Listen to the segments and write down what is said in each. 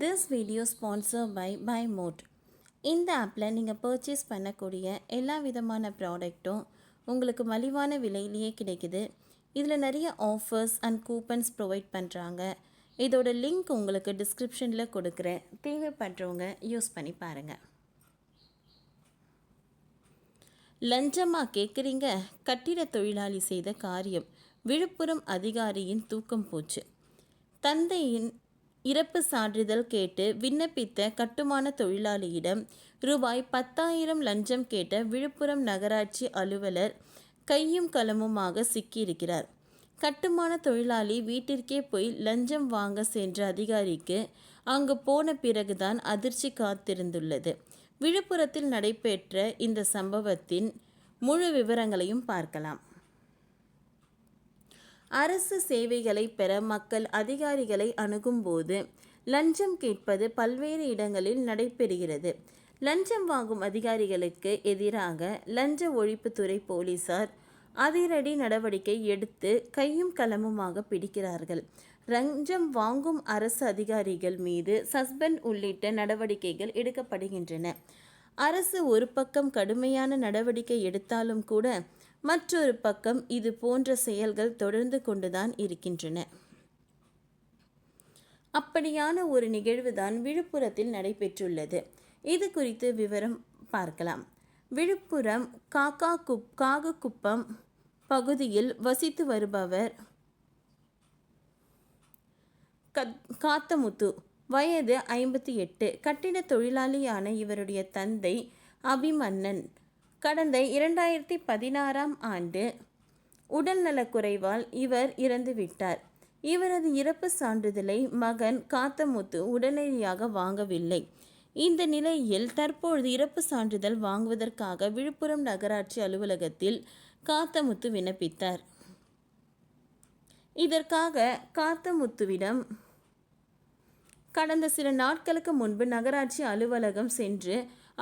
This video sponsored by BuyMode. இந்த ஆப்பில் நீங்கள் பர்ச்சேஸ் பண்ணக்கூடிய எல்லா விதமான ப்ராடக்ட்டும் உங்களுக்கு மலிவான விலையிலேயே கிடைக்குது. இதில் நிறைய ஆஃபர்ஸ் அண்ட் கூப்பன்ஸ் ப்ரொவைட் பண்ணுறாங்க. இதோட லிங்க் உங்களுக்கு டிஸ்கிரிப்ஷனில் கொடுக்குறேன். தேவைப்படுறவங்க யூஸ் பண்ணி பாருங்கள். லஞ்சமாக கேட்குறீங்க? கட்டிட தொழிலாளி செய்த காரியம். விழுப்புரம் அதிகாரியின் தூக்கம் போச்சு. தந்தையின் இறப்பு சான்றிதழ் கேட்டு விண்ணப்பித்த கட்டுமான தொழிலாளியிடம் ரூபாய் 10,000 லஞ்சம் கேட்ட விழுப்புரம் நகராட்சி அலுவலர் கையும் களமுமாக சிக்கியிருக்கிறார். கட்டுமான தொழிலாளி வீட்டிற்கே போய் லஞ்சம் வாங்க சென்ற அதிகாரிக்கு அங்கு போன பிறகுதான் அதிர்ச்சி காத்திருந்துள்ளது. விழுப்புரத்தில் நடைபெற்ற இந்த சம்பவத்தின் முழு விவரங்களையும் பார்க்கலாம். அரசு சேவைகளை பெற மக்கள் அதிகாரிகளை அணுகும்போது லஞ்சம் கேட்பது பல்வேறு இடங்களில் நடைபெறுகிறது. லஞ்சம் வாங்கும் அதிகாரிகளுக்கு எதிராக லஞ்ச ஒழிப்புத்துறை போலீசார் அதிரடி நடவடிக்கை எடுத்து கையும் களமுமாக பிடிக்கிறார்கள். லஞ்சம் வாங்கும் அரசு அதிகாரிகள் மீது சஸ்பெண்ட் உள்ளிட்ட நடவடிக்கைகள் எடுக்கப்படுகின்றன. அரசு ஒரு பக்கம் கடுமையான நடவடிக்கை எடுத்தாலும் கூட மற்றொரு பக்கம் இது போன்ற செயல்கள் தொடர்ந்து கொண்டுதான் இருக்கின்றன. அப்படியான ஒரு நிகழ்வுதான் விழுப்புரத்தில் நடைபெற்றுள்ளது. இது குறித்து விவரம் பார்க்கலாம். விழுப்புரம் காகக்குப்பம் பகுதியில் வசித்து வருபவர் காத்தமுத்து, வயது 58. கட்டிட தொழிலாளியான இவருடைய தந்தை அபிமன்னன் கடந்த 2016ஆம் ஆண்டு உடல்நலக்குறைவால் இவர் இறந்துவிட்டார். இவரது இறப்பு சான்றிதழை மகன் காத்தமுத்து உடனடியாக வாங்கவில்லை. இந்த நிலையில் தற்பொழுது இறப்பு சான்றிதழ் வாங்குவதற்காக விழுப்புரம் நகராட்சி அலுவலகத்தில் காத்தமுத்து விண்ணப்பித்தார். இதற்காக காத்தமுத்துவிடம் கடந்த சில நாட்களுக்கு முன்பு நகராட்சி அலுவலகம் சென்று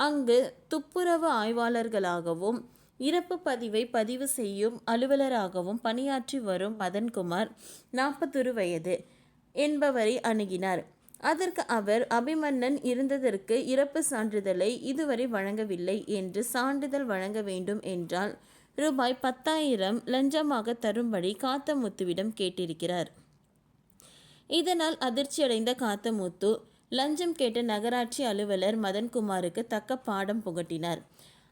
அங்கு துப்புரவு ஆய்வாளர்களாகவும் இறப்பு பதிவை பதிவு செய்யும் அலுவலராகவும் பணியாற்றி வரும் மதன்குமார் 41 வயது என்பவரை அணுகினார். அதற்கு அவர் அபிமன்னன் இருந்ததற்கு இறப்பு சான்றிதழை இதுவரை வழங்கவில்லை என்று சான்றிதழ் வழங்க வேண்டும் என்றால் ரூபாய் 10,000 லஞ்சமாக தரும்படி காத்தமுத்துவிடம் கேட்டிருக்கிறார். இதனால் அதிர்ச்சியடைந்த காத்தமுத்து லஞ்சம் கேட்ட நகராட்சி அலுவலர் மதன்குமாருக்கு தக்க பாடம் புகட்டினார்.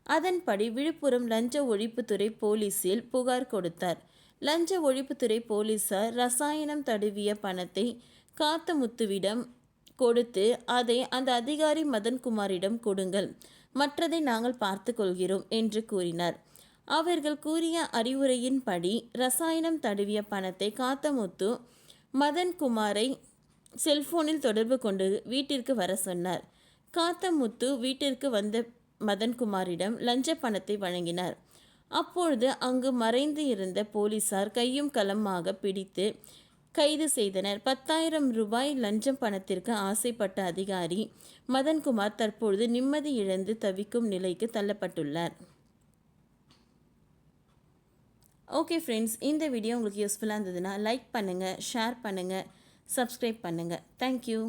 அதன்படி விழுப்புரம் லஞ்ச ஒழிப்புத்துறை போலீசில் புகார் கொடுத்தார். லஞ்ச ஒழிப்புத்துறை போலீசார் ரசாயனம் தடவிய பணத்தை காத்தமுத்துவிடம் கொடுத்து அதை அந்த அதிகாரி மதன்குமாரிடம் கொடுங்கள், மற்றதை நாங்கள் பார்த்து கொள்கிறோம் என்று கூறினார். அவர்கள் கூறிய அறிவுரையின்படி ரசாயனம் தடவிய பணத்தை காத்தமுத்து மதன்குமாரை செல்போனில் தொடர்பு கொண்டு வீட்டிற்கு வர சொன்னார். காத்தமுத்து வீட்டிற்கு வந்த மதன்குமாரிடம் லஞ்ச பணத்தை வழங்கினார். அப்பொழுது அங்கு மறைந்து இருந்த போலீசார் கையும் களமாக பிடித்து கைது செய்தனர். 10,000 ரூபாய் லஞ்சம் பணத்திற்கு ஆசைப்பட்ட அதிகாரி மதன்குமார் தற்பொழுது நிம்மதி இழந்து தவிக்கும் நிலைக்கு தள்ளப்பட்டுள்ளார். ஓகே ஃப்ரெண்ட்ஸ், இந்த வீடியோ உங்களுக்கு யூஸ்ஃபுல்லாக இருந்ததுன்னா லைக் பண்ணுங்கள், ஷேர் பண்ணுங்கள், சப்ஸ்கிரைப் பண்ணுங்கள். தேங்க்யூ.